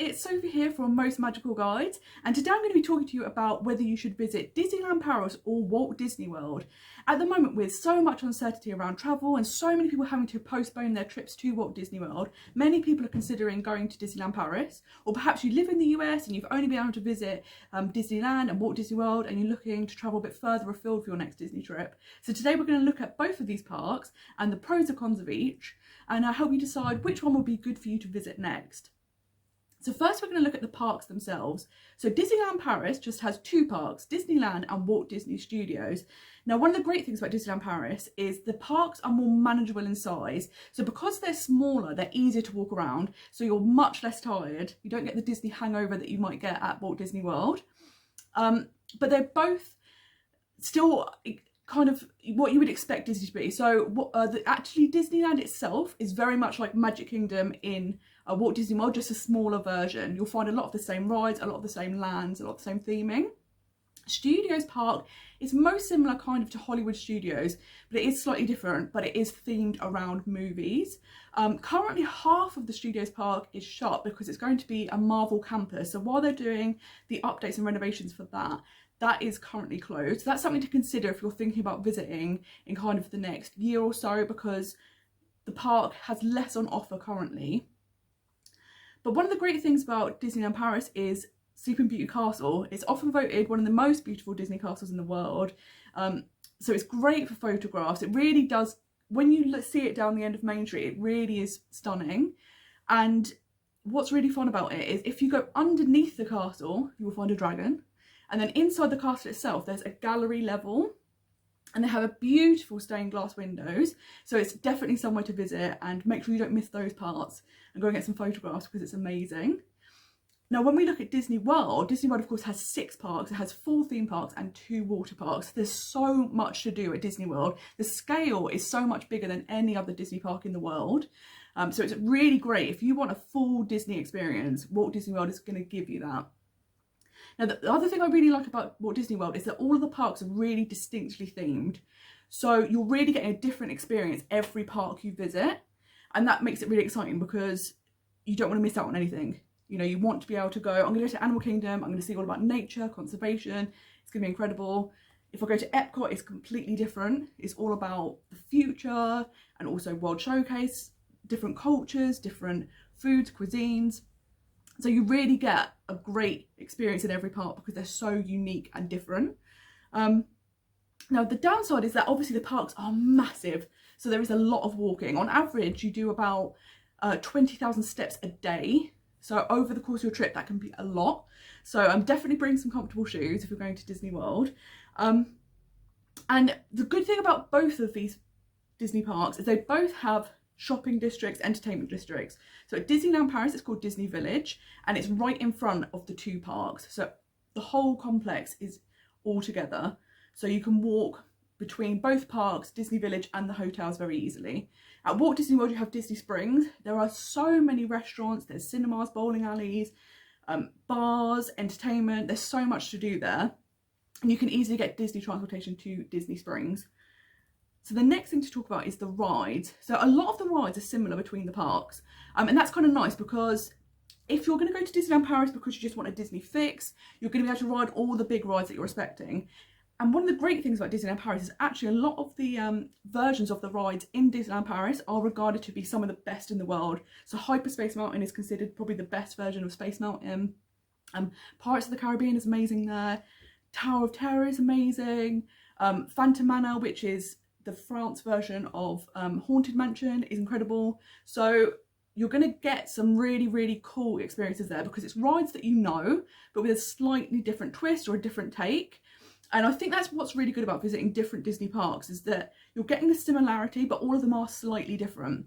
it's Sophie here from Most Magical Guides, and today I'm going to be talking to you about whether you should visit Disneyland Paris or Walt Disney World. At the moment, with so much uncertainty around travel and so many people having to postpone their trips to Walt Disney World, many people are considering going to Disneyland Paris, or perhaps you live in the US and you've only been able to visit Disneyland and Walt Disney World and you're looking to travel a bit further afield for your next Disney trip. So today we're going to look at both of these parks and the pros and cons of each, and I'll help you decide which one will be good for you to visit next. So first we're going to look at the parks themselves. So Disneyland Paris just has two parks, Disneyland and Walt Disney Studios. Now one of the great things about Disneyland Paris is the parks are more manageable in size. So because they're smaller, they're easier to walk around, so you're much less tired. You don't get the Disney hangover that you might get at Walt Disney World. But they're both still kind of what you would expect Disney to be. So actually Disneyland itself is very much like Magic Kingdom in Walt Disney World, just a smaller version. You'll find a lot of the same rides, a lot of the same lands, a lot of the same theming. Studios Park is most similar kind of to Hollywood Studios, but it is slightly different, but it is themed around movies. Currently half of the Studios Park is shut because it's going to be a Marvel campus. So while they're doing the updates and renovations for that, that is currently closed. So that's something to consider if you're thinking about visiting in kind of the next year or so, because the park has less on offer currently. But one of the great things about Disneyland Paris is Sleeping Beauty Castle. It's often voted one of the most beautiful Disney castles in the world. So it's great for photographs. It really does, when you see it down the end of Main Street, it really is stunning. And what's really fun about it is if you go underneath the castle, you will find a dragon. And then inside the castle itself, there's a gallery level, and they have a beautiful stained glass windows. So it's definitely somewhere to visit, and make sure you don't miss those parts and go and get some photographs because it's amazing. Now, when we look at Disney World of course has 6 parks. It has 4 theme parks and 2 water parks. There's so much to do at Disney World. The scale is so much bigger than any other Disney park in the world. So it's really great. If you want a full Disney experience, Walt Disney World is going to give you that. Now, the other thing I really like about Walt Disney World is that all of the parks are really distinctly themed. So you're really getting a different experience every park you visit. And that makes it really exciting because you don't want to miss out on anything. You know, you want to be able to go, I'm going to go to Animal Kingdom, I'm going to see all about nature, conservation. It's going to be incredible. If I go to Epcot, it's completely different. It's all about the future and also World Showcase, different cultures, different foods, cuisines. So you really get a great experience in every park because they're so unique and different. Now the downside is that obviously the parks are massive, so there is a lot of walking. On average, you do about 20,000 steps a day. So over the course of your trip, that can be a lot. So definitely bring some comfortable shoes if you're going to Disney World. And the good thing about both of these Disney parks is they both have shopping districts, entertainment districts. So at Disneyland Paris, it's called Disney Village, and it's right in front of the 2 parks. So the whole complex is all together. So you can walk between both parks, Disney Village and the hotels very easily. At Walt Disney World, you have Disney Springs. There are so many restaurants, there's cinemas, bowling alleys, bars, entertainment. There's so much to do there. And you can easily get Disney transportation to Disney Springs. So the next thing to talk about is the rides. So a lot of the rides are similar between the parks. And that's kind of nice because if you're going to go to Disneyland Paris because you just want a Disney fix, you're going to be able to ride all the big rides that you're expecting. And one of the great things about Disneyland Paris is actually a lot of the versions of the rides in Disneyland Paris are regarded to be some of the best in the world. So Hyperspace Mountain is considered probably the best version of Space Mountain. Pirates of the Caribbean is amazing there. Tower of Terror is amazing. Phantom Manor, which is the France version of Haunted Mansion, is incredible. So you're going to get some really, really cool experiences there because it's rides that you know, but with a slightly different twist or a different take. And I think that's what's really good about visiting different Disney parks, is that you're getting a similarity, but all of them are slightly different.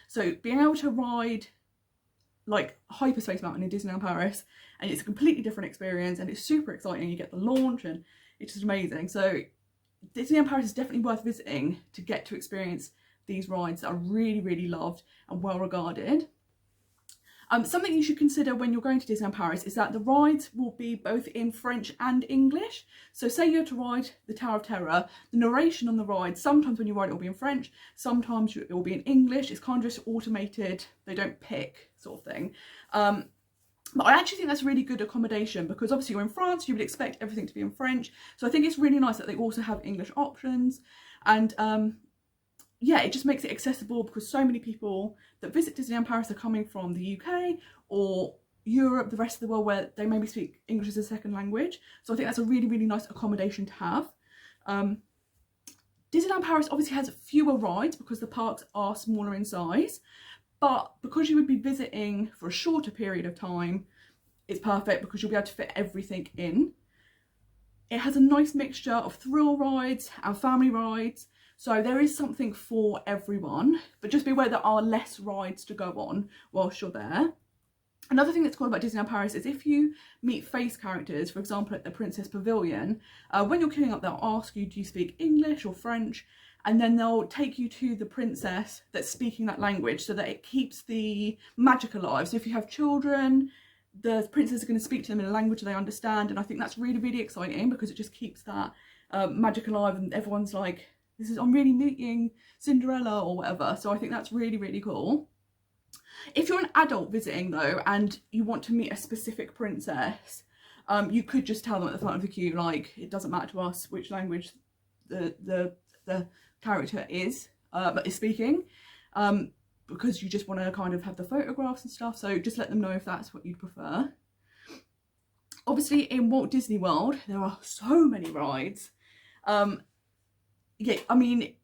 So being able to ride like Hyperspace Mountain in Disneyland Paris, and it's a completely different experience, and it's super exciting. You get the launch and it's just amazing. So Disneyland Paris is definitely worth visiting to get to experience these rides that are really, really loved and well regarded. Something you should consider when you're going to Disneyland Paris is that the rides will be both in French and English. So say you're to ride the Tower of Terror, the narration on the ride, sometimes when you ride it will be in French, sometimes it will be in English. It's kind of just automated, they don't pick sort of thing. But I actually think that's really good accommodation, because obviously you're in France, you would expect everything to be in French. So I think it's really nice that they also have English options. And yeah, it just makes it accessible, because so many people that visit Disneyland Paris are coming from the UK or Europe, the rest of the world, where they maybe speak English as a second language. So I think that's a really, really nice accommodation to have. Disneyland Paris obviously has fewer rides because the parks are smaller in size. But because you would be visiting for a shorter period of time, it's perfect because you'll be able to fit everything in. It has a nice mixture of thrill rides and family rides. So there is something for everyone, but just be aware there are less rides to go on whilst you're there. Another thing that's cool about Disneyland Paris is if you meet face characters, for example at the Princess Pavilion, when you're queuing up they'll ask you, do you speak English or French? And then they'll take you to the princess that's speaking that language, so that it keeps the magic alive. So if you have children, the princess is going to speak to them in a language they understand. And I think that's really, really exciting, because it just keeps that magic alive, and everyone's like, I'm really meeting Cinderella or whatever. So I think that's really, really cool. If you're an adult visiting though, and you want to meet a specific princess, you could just tell them at the front of the queue, like, it doesn't matter to us which language the character is speaking, because you just want to kind of have the photographs and stuff. So just let them know if that's what you prefer. Obviously in Walt Disney World there are so many rides. Yeah, I mean,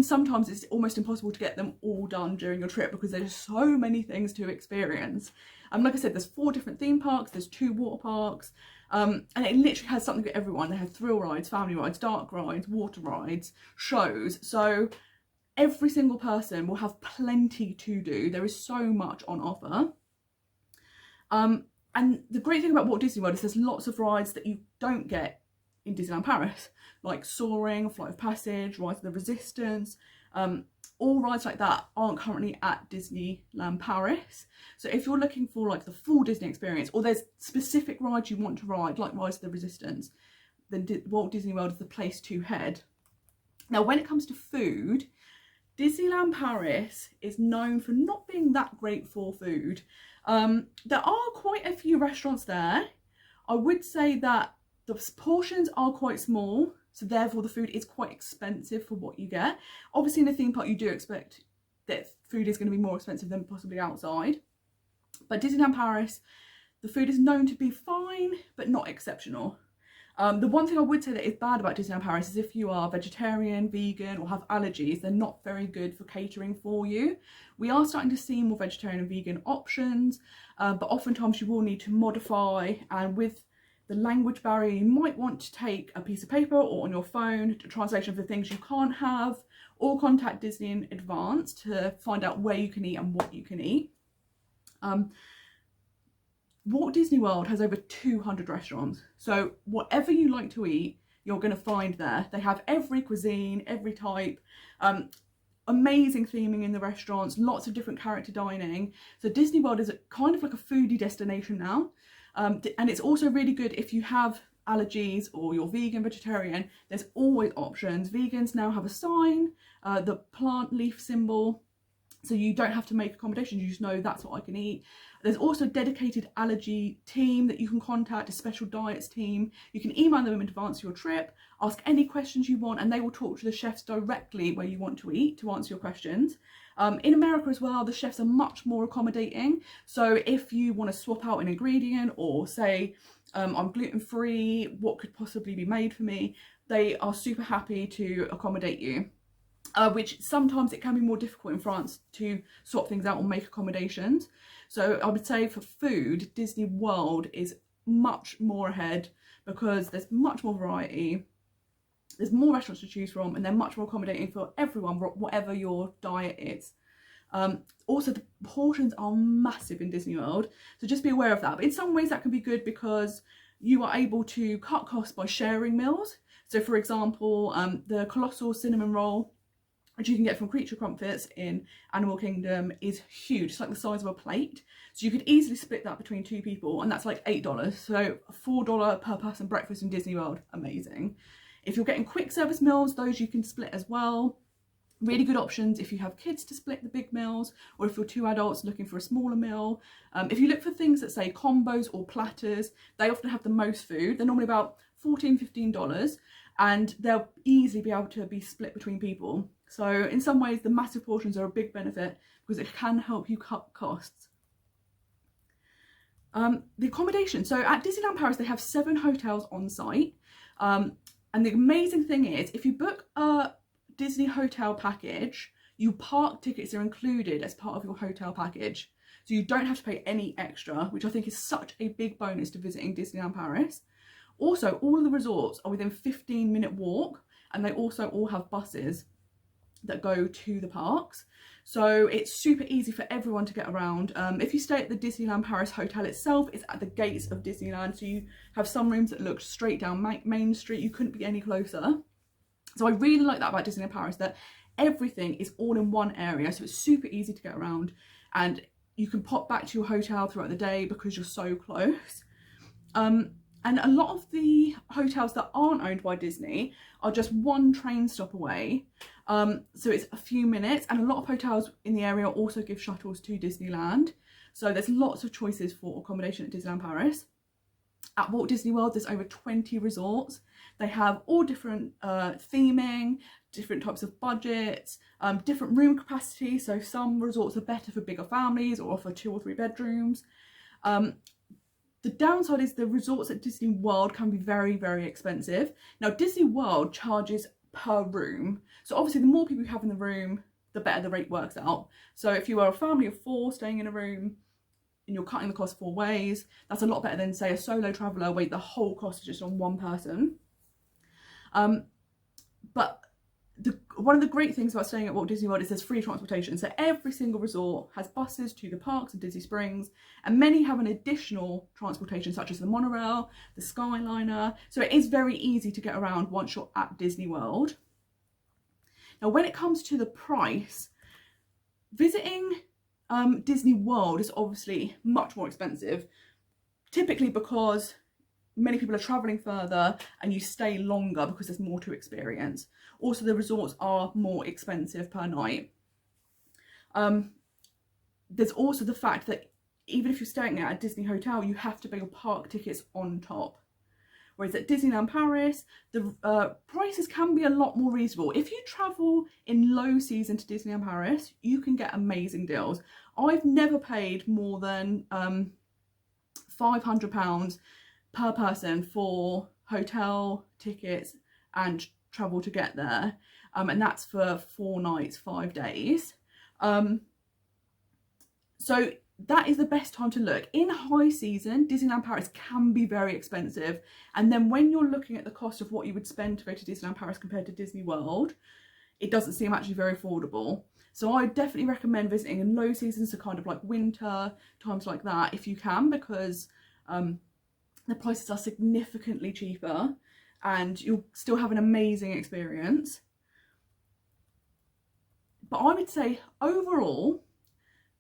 sometimes it's almost impossible to get them all done during your trip, because there's so many things to experience. Like I said, there's 4 different theme parks, there's 2 water parks, and it literally has something for everyone. They have thrill rides, family rides, dark rides, water rides, shows. So every single person will have plenty to do. There is so much on offer. And the great thing about Walt Disney World is there's lots of rides that you don't get in Disneyland Paris, like Soaring, Flight of Passage, Rise of the Resistance. All rides like that aren't currently at Disneyland Paris. So if you're looking for like the full Disney experience, or there's specific rides you want to ride, like Rise of the Resistance, then Walt Disney World is the place to head. Now, when it comes to food, Disneyland Paris is known for not being that great for food. There are quite a few restaurants there. I would say that the portions are quite small, so therefore the food is quite expensive for what you get. Obviously in a theme park you do expect that food is going to be more expensive than possibly outside. But Disneyland Paris, the food is known to be fine, but not exceptional. The one thing I would say that is bad about Disneyland Paris is if you are vegetarian, vegan, or have allergies, they're not very good for catering for you. We are starting to see more vegetarian and vegan options, but oftentimes you will need to modify, and with the language barrier, you might want to take a piece of paper or on your phone a translation of the things you can't have, or contact Disney in advance to find out where you can eat and what you can eat. Walt Disney World has over 200 restaurants, so whatever you like to eat, you're going to find there. They have every cuisine, every type, amazing theming in the restaurants, lots of different character dining. So Disney World is kind of like a foodie destination now. And it's also really good if you have allergies or you're vegan, vegetarian, there's always options. Vegans now have a sign, the plant leaf symbol, so you don't have to make accommodations, you just know that's what I can eat. There's also a dedicated allergy team that you can contact, a special diets team. You can email them in advance of your trip, ask any questions you want, and they will talk to the chefs directly where you want to eat to answer your questions. In America as well, the chefs are much more accommodating. So if you want to swap out an ingredient, or say, I'm gluten-free, what could possibly be made for me, they are super happy to accommodate you. Which sometimes it can be more difficult in France to swap things out or make accommodations. So I would say for food, Disney World is much more ahead, because there's much more variety, there's more restaurants to choose from, and they're much more accommodating for everyone, whatever your diet is. Also, the portions are massive in Disney World, so just be aware of that. But in some ways that can be good, because you are able to cut costs by sharing meals. So for example, the colossal cinnamon roll, which you can get from Creature Comforts in Animal Kingdom, is huge. It's like the size of a plate. So you could easily split that between 2 people, and that's like $8. So $4 per person breakfast in Disney World, amazing. If you're getting quick service meals, those you can split as well. Really good options if you have kids to split the big meals, or if you're two adults looking for a smaller meal. If you look for things that say combos or platters, they often have the most food. They're normally about $14–15, and they'll easily be able to be split between people. So in some ways, the massive portions are a big benefit because it can help you cut costs. The accommodation. So at Disneyland Paris, they have 7 hotels on site. And the amazing thing is, if you book a Disney hotel package, your park tickets are included as part of your hotel package. So you don't have to pay any extra, which I think is such a big bonus to visiting Disneyland Paris. Also, all of the resorts are within 15-minute walk, and they also all have buses that go to the parks. So it's super easy for everyone to get around. If you stay at the Disneyland Paris hotel itself, it's at the gates of Disneyland. So you have some rooms that look straight down Main Street. You couldn't be any closer. So I really like that about Disneyland Paris, that everything is all in one area. So it's super easy to get around, and you can pop back to your hotel throughout the day because you're so close. And a lot of the hotels that aren't owned by Disney are just one train stop away. So it's a few minutes, and a lot of hotels in the area also give shuttles to Disneyland. So there's lots of choices for accommodation at Disneyland Paris. At Walt Disney World, there's over 20 resorts. They have all different theming, different types of budgets, different room capacity. So some resorts are better for bigger families or offer 2 or 3 bedrooms. The downside is the resorts at Disney World can be very, very expensive. Now, Disney World charges per room. So obviously the more people you have in the room, the better the rate works out. So if you are a family of 4 staying in a room and you're cutting the cost 4 ways, that's a lot better than, say, a solo traveller where the whole cost is just on one person. But one of the great things about staying at Walt Disney World is there's free transportation. So every single resort has buses to the parks and Disney Springs, and many have an additional transportation such as the monorail, the Skyliner. So it is very easy to get around once you're at Disney World. Now, when it comes to the price, visiting Disney World is obviously much more expensive, typically because many people are travelling further and you stay longer because there's more to experience. Also, the resorts are more expensive per night. There's also the fact that even if you're staying at a Disney hotel, you have to pay your park tickets on top. Whereas at Disneyland Paris, the prices can be a lot more reasonable. If you travel in low season to Disneyland Paris, you can get amazing deals. I've never paid more than £500 per person for hotel tickets and travel to get there, and that's for 4 nights, 5 days. So that is the best time to look. In high season, Disneyland Paris can be very expensive, and then when you're looking at the cost of what you would spend to go to Disneyland Paris compared to Disney World, it doesn't seem actually very affordable. So I definitely recommend visiting in low seasons, so kind of like winter, times like that, if you can, because the prices are significantly cheaper and you'll still have an amazing experience. But I would say overall,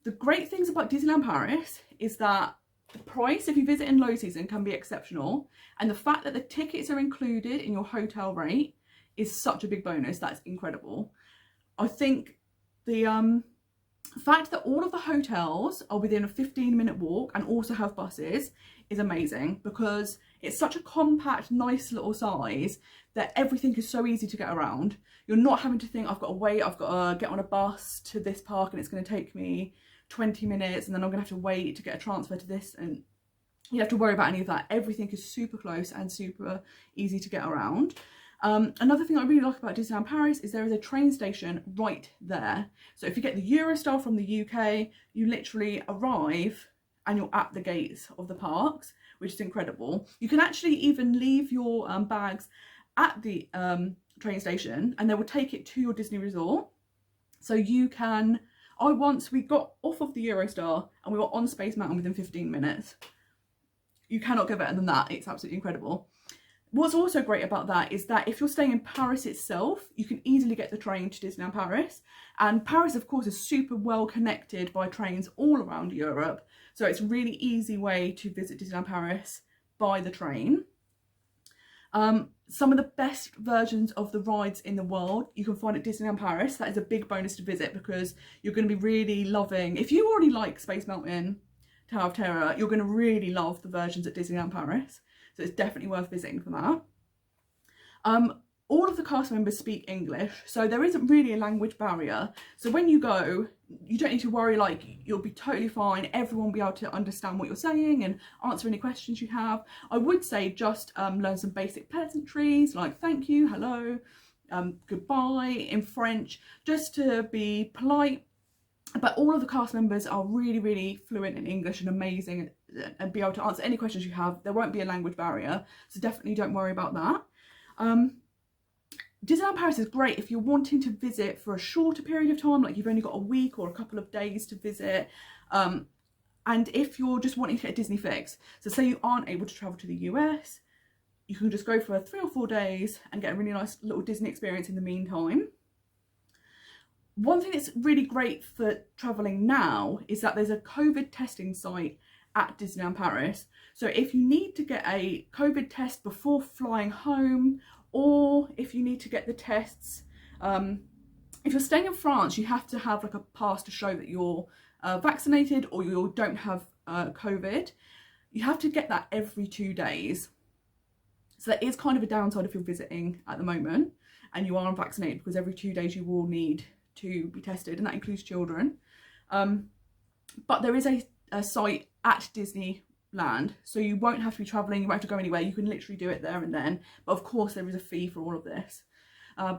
the great things about Disneyland Paris is that the price, if you visit in low season, can be exceptional. And the fact that the tickets are included in your hotel rate is such a big bonus. That's incredible. I think the fact that all of the hotels are within a 15-minute walk and also have buses is amazing, because it's such a compact, nice little size that everything is so easy to get around. You're not having to think, I've got to wait, I've got to get on a bus to this park and it's going to take me 20 minutes and then I'm going to have to wait to get a transfer to this, and you don't have to worry about any of that. Everything is super close and super easy to get around. Another thing I really like about Disneyland Paris is there is a train station right there. So if you get the Eurostar from the UK, you literally arrive and you're at the gates of the parks, which is incredible. You can actually even leave your bags at the train station and they will take it to your Disney resort. So you can, we got off of the Eurostar and we were on Space Mountain within 15 minutes. You cannot get better than that. It's absolutely incredible. What's also great about that is that if you're staying in Paris itself, you can easily get the train to Disneyland Paris. And Paris, of course, is super well connected by trains all around Europe. So it's a really easy way to visit Disneyland Paris by the train. Some of the best versions of the rides in the world you can find at Disneyland Paris. That is a big bonus to visit, because you're going to be really loving, if you already like Space Mountain, Tower of Terror, you're going to really love the versions at Disneyland Paris. So it's definitely worth visiting for that. All of the cast members speak English, so there isn't really a language barrier. So when you go, you don't need to worry, like, you'll be totally fine. Everyone will be able to understand what you're saying and answer any questions you have. I would say just learn some basic pleasantries like thank you, hello, goodbye in French, just to be polite. But all of the cast members are really, really fluent in English and amazing, and be able to answer any questions you have. There won't be a language barrier, so definitely don't worry about that. Disneyland Paris is great if you're wanting to visit for a shorter period of time, like you've only got a week or a couple of days to visit, and if you're just wanting to get a Disney fix. So say you aren't able to travel to the US, you can just go for 3 or 4 days and get a really nice little Disney experience in the meantime. One thing that's really great for travelling now is that there's a COVID testing site at Disneyland Paris. So if you need to get a COVID test before flying home, or if you need to get the tests, if you're staying in France, you have to have like a pass to show that you're vaccinated or you don't have COVID. You have to get that every 2 days. So that is kind of a downside if you're visiting at the moment and you are unvaccinated, because every 2 days you will need to be tested, and that includes children. But there is a site at Disneyland, so you won't have to be travelling, you won't have to go anywhere, you can literally do it there and then. But of course there is a fee for all of this.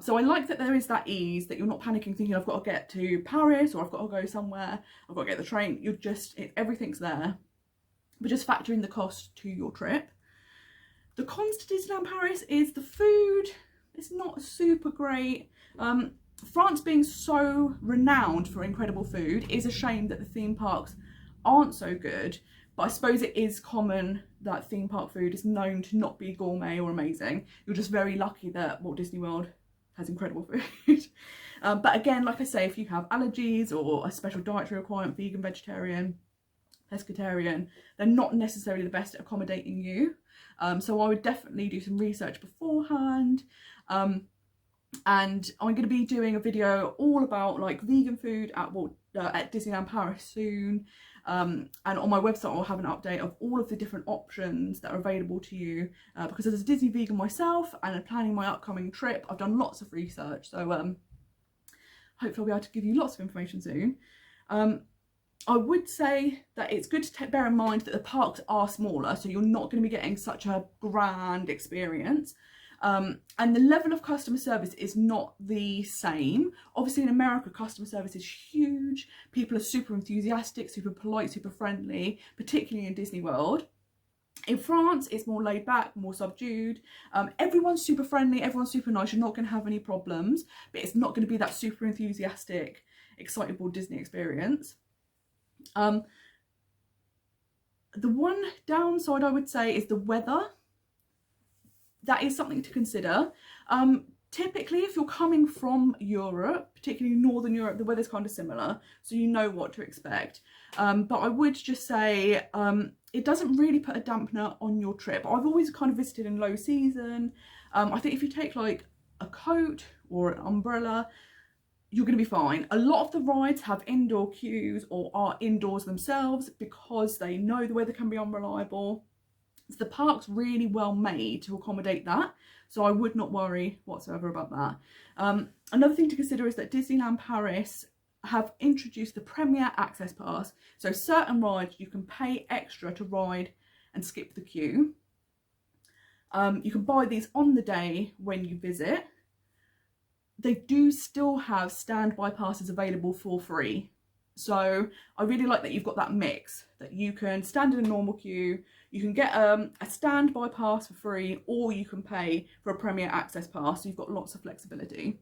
So I like that there is that ease, that you're not panicking thinking I've got to get to Paris or I've got to go somewhere, I've got to get the train. You're just, everything's there, but just factor in the cost to your trip. The cons to Disneyland Paris is the food. It's not super great. France being so renowned for incredible food, is a shame that the theme parks aren't so good. But I suppose it is common that theme park food is known to not be gourmet or amazing. You're just very lucky that Walt Disney World has incredible food. But again, like I say, if you have allergies or a special dietary requirement, vegan, vegetarian, pescatarian, they're not necessarily the best at accommodating you. So I would definitely do some research beforehand. And I'm going to be doing a video all about like vegan food at Disneyland Paris soon. And on my website I'll have an update of all of the different options that are available to you, because as a Disney vegan myself and planning my upcoming trip, I've done lots of research, so hopefully I'll be able to give you lots of information soon. I would say that it's good to bear in mind that the parks are smaller, so you're not going to be getting such a grand experience. And the level of customer service is not the same. Obviously in America, customer service is huge. People are super enthusiastic, super polite, super friendly, particularly in Disney World. In France, it's more laid back, more subdued. Everyone's super friendly, everyone's super nice. You're not going to have any problems, but it's not going to be that super enthusiastic, excitable Disney experience. The one downside I would say is the weather. That is something to consider. Typically, if you're coming from Europe, particularly Northern Europe, the weather's kind of similar, so you know what to expect. But I would just say it doesn't really put a dampener on your trip. I've always kind of visited in low season. I think if you take like a coat or an umbrella, you're going to be fine. A lot of the rides have indoor queues or are indoors themselves because they know the weather can be unreliable. So the park's really well made to accommodate that, so I would not worry whatsoever about that. Another thing to consider is that Disneyland Paris have introduced the Premier Access Pass, so certain rides you can pay extra to ride and skip the queue. You can buy these on the day when you visit. They do still have standby passes available for free. So I really like that you've got that mix, that you can stand in a normal queue, you can get a standby pass for free, or you can pay for a Premier Access Pass, so you've got lots of flexibility.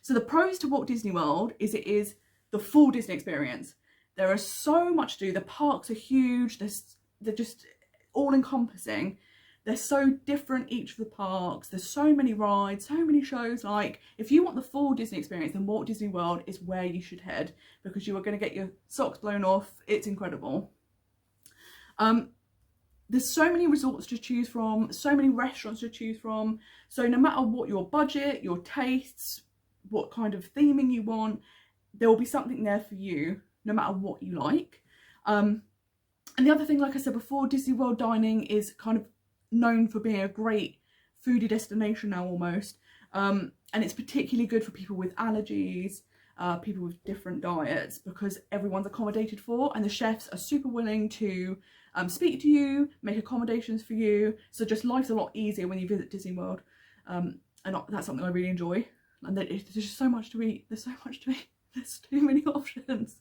So the pros to Walt Disney World is it is the full Disney experience. There is so much to do, the parks are huge, they're just all encompassing. They're so different, each of the parks. There's so many rides, so many shows. Like, if you want the full Disney experience, then Walt Disney World is where you should head, because you are going to get your socks blown off. It's incredible. there's so many resorts to choose from, so many restaurants to choose from. So no matter what your budget, your tastes, what kind of theming you want, there will be something there for you, no matter what you like. And the other thing, like I said before, Disney World dining is kind of known for being a great foodie destination now almost. And it's particularly good for people with allergies, people with different diets, because everyone's accommodated for, and the chefs are super willing to speak to you, make accommodations for you. So just life's a lot easier when you visit Disney World. And that's something I really enjoy. And there's just so much to eat. There's so much to eat. There's too many options.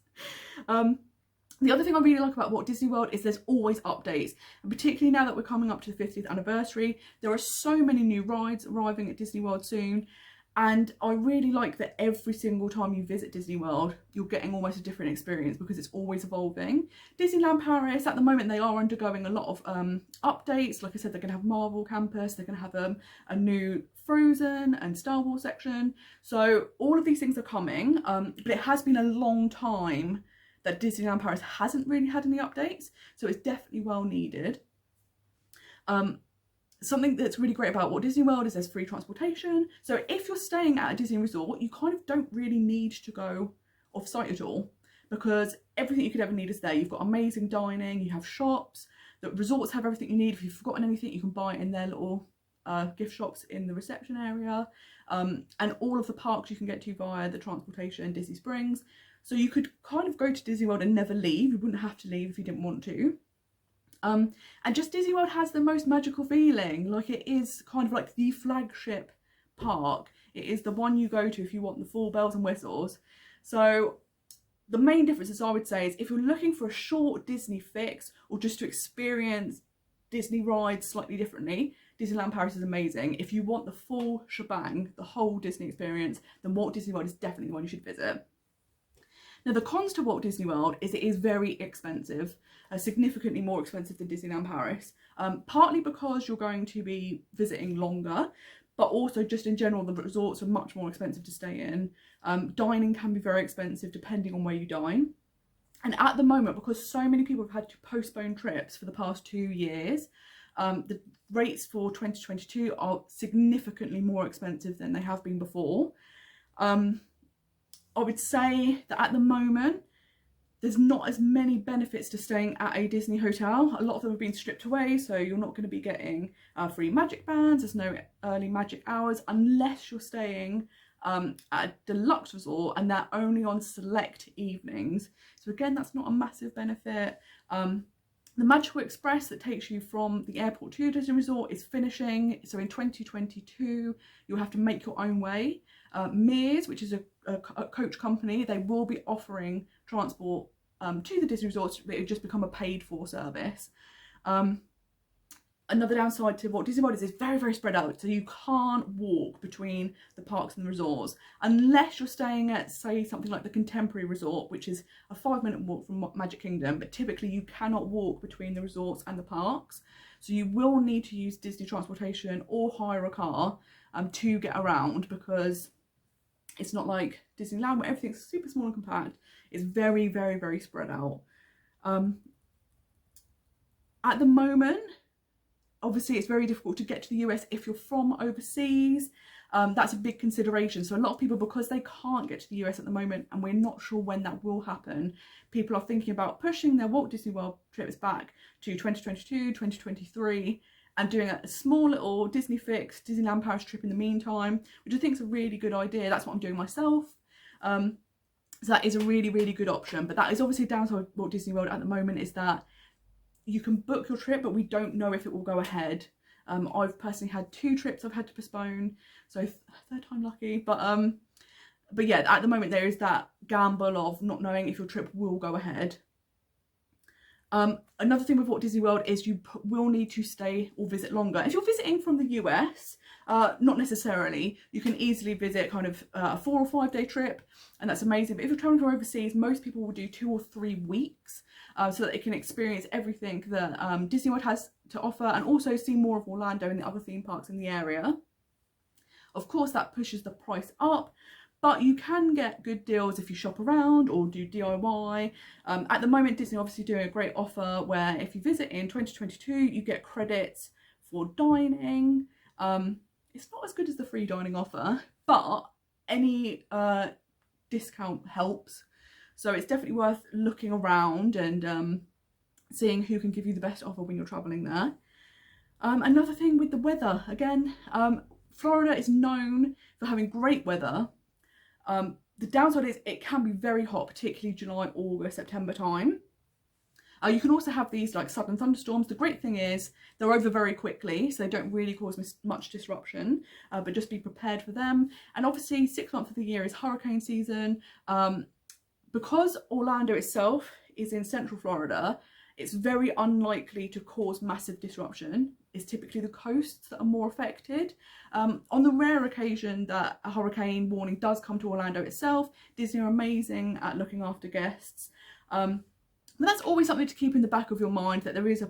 The other thing I really like about Walt Disney World is there's always updates, and particularly now that we're coming up to the 50th anniversary, there are so many new rides arriving at Disney World soon, and I really like that every single time you visit Disney World, you're getting almost a different experience because it's always evolving. Disneyland Paris, at the moment, they are undergoing a lot of updates. Like I said, they're going to have Marvel Campus, they're going to have a new Frozen and Star Wars section. So all of these things are coming, but it has been a long time that Disneyland Paris hasn't really had any updates, so it's definitely well needed. Something that's really great about Walt Disney World is there's free transportation. So if you're staying at a Disney resort, you kind of don't really need to go off-site at all, because everything you could ever need is there. You've got amazing dining, you have shops, the resorts have everything you need. If you've forgotten anything, you can buy it in their little gift shops in the reception area. And all of the parks you can get to via the transportation, Disney Springs. So you could kind of go to Disney World and never leave. You wouldn't have to leave if you didn't want to. And just Disney World has the most magical feeling. Like, it is kind of like the flagship park. It is the one you go to if you want the full bells and whistles. So the main differences I would say is if you're looking for a short Disney fix or just to experience Disney rides slightly differently, Disneyland Paris is amazing. If you want the full shebang, the whole Disney experience, then Walt Disney World is definitely the one you should visit. Now, the cons to Walt Disney World is it is very expensive, significantly more expensive than Disneyland Paris, partly because you're going to be visiting longer, but also just in general, the resorts are much more expensive to stay in. Dining can be very expensive depending on where you dine. And at the moment, because so many people have had to postpone trips for the past 2 years, the rates for 2022 are significantly more expensive than they have been before. I would say that at the moment, there's not as many benefits to staying at a Disney hotel. A lot of them have been stripped away, so you're not going to be getting free magic bands. There's no early magic hours unless you're staying at a deluxe resort, and they're only on select evenings. So again, that's not a massive benefit. The Magical Express that takes you from the airport to your Disney resort is finishing. So in 2022, you'll have to make your own way. Mears, which is a coach company, they will be offering transport to the Disney resorts, but it will just become a paid for service. Another downside to Walt Disney World is it's very, very spread out. So you can't walk between the parks and the resorts unless you're staying at, say, something like the Contemporary Resort, which is a 5-minute walk from Magic Kingdom. But typically you cannot walk between the resorts and the parks. So you will need to use Disney transportation or hire a car to get around, because it's not like Disneyland where everything's super small and compact. It's very, very, very spread out. At the moment, obviously, it's very difficult to get to the US if you're from overseas. That's a big consideration. So a lot of people, because they can't get to the US at the moment, and we're not sure when that will happen, people are thinking about pushing their Walt Disney World trips back to 2022, 2023, and doing a small little Disney fix, Disneyland Paris trip in the meantime, which I think is a really good idea. That's what I'm doing myself. So that is a really, really good option. But that is obviously a downside of Walt Disney World at the moment, is that you can book your trip, but we don't know if it will go ahead. I've personally had 2 trips I've had to postpone, so third time lucky. But yeah, at the moment there is that gamble of not knowing if your trip will go ahead. Another thing with Walt Disney World is you will need to stay or visit longer. If you're visiting from the US, not necessarily. You can easily visit kind of a 4 or 5 day trip, and that's amazing. But if you're traveling from overseas, most people will do 2 or 3 weeks so that they can experience everything that Disney World has to offer, and also see more of Orlando and the other theme parks in the area. Of course, that pushes the price up, but you can get good deals if you shop around or do DIY. At the moment, Disney obviously doing a great offer where if you visit in 2022, you get credits for dining. It's not as good as the free dining offer, but any discount helps. So it's definitely worth looking around and seeing who can give you the best offer when you're traveling there. Another thing with the weather, again, Florida is known for having great weather. The downside is it can be very hot, particularly July, August, September time. You can also have these like sudden thunderstorms. The great thing is they're over very quickly, so they don't really cause much disruption, but just be prepared for them. And obviously 6 months of the year is hurricane season. Because Orlando itself is in central Florida, it's very unlikely to cause massive disruption. It's typically the coasts that are more affected. On the rare occasion that a hurricane warning does come to Orlando itself, Disney are amazing at looking after guests. But that's always something to keep in the back of your mind, that there is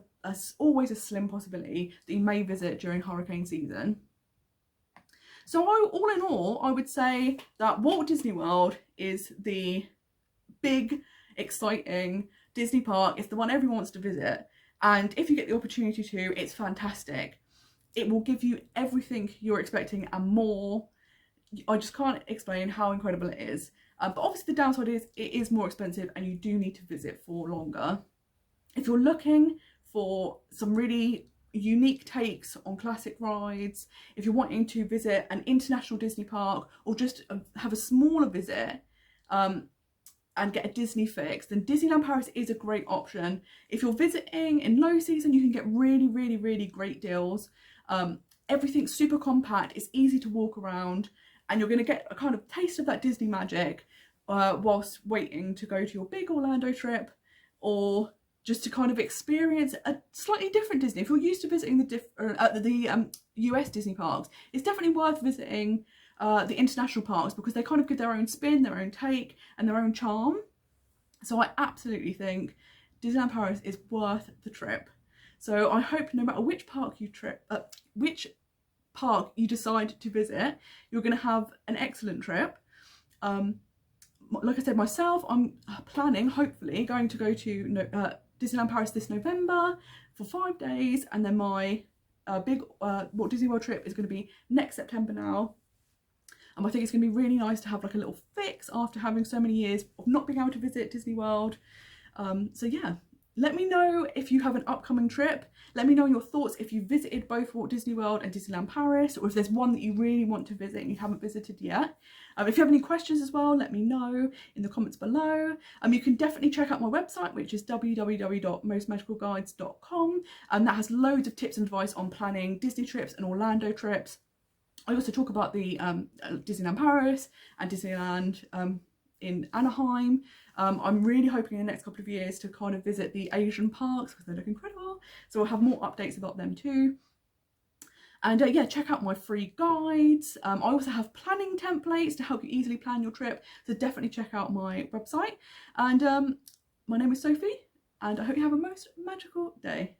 always a slim possibility that you may visit during hurricane season. So all in all, I would say that Walt Disney World is the big, exciting Disney park. It's the one everyone wants to visit, and if you get the opportunity to, it's fantastic. It will give you everything you're expecting and more. I just can't explain how incredible it is. But obviously the downside is it is more expensive and you do need to visit for longer. If you're looking for some really unique takes on classic rides, if you're wanting to visit an international Disney park or just have a smaller visit, and get a Disney fix, then Disneyland Paris is a great option. If you're visiting in low season, you can get really, really, really great deals. Everything's super compact, it's easy to walk around, and you're going to get a kind of taste of that Disney magic whilst waiting to go to your big Orlando trip, or just to kind of experience a slightly different Disney. If you're used to visiting the US Disney parks, it's definitely worth visiting the international parks, because they kind of give their own spin, their own take and their own charm. So I absolutely think Disneyland Paris is worth the trip. So I hope no matter which park you decide to visit, you're going to have an excellent trip. Like I said, myself, I'm planning, hopefully, going to go to Disneyland Paris this November for 5 days, and then my big Walt Disney World trip is going to be next September now. I think it's going to be really nice to have like a little fix after having so many years of not being able to visit Disney World. So yeah, let me know if you have an upcoming trip. Let me know your thoughts if you visited both Walt Disney World and Disneyland Paris, or if there's one that you really want to visit and you haven't visited yet. If you have any questions as well, let me know in the comments below. You can definitely check out my website, which is www.mostmagicalguides.com, and that has loads of tips and advice on planning Disney trips and Orlando trips. I also talk about the Disneyland Paris and Disneyland in Anaheim. I'm really hoping in the next couple of years to kind of visit the Asian parks because they look incredible. So I'll have more updates about them too. And yeah, check out my free guides. I also have planning templates to help you easily plan your trip. So definitely check out my website. And my name is Sophie, and I hope you have a most magical day.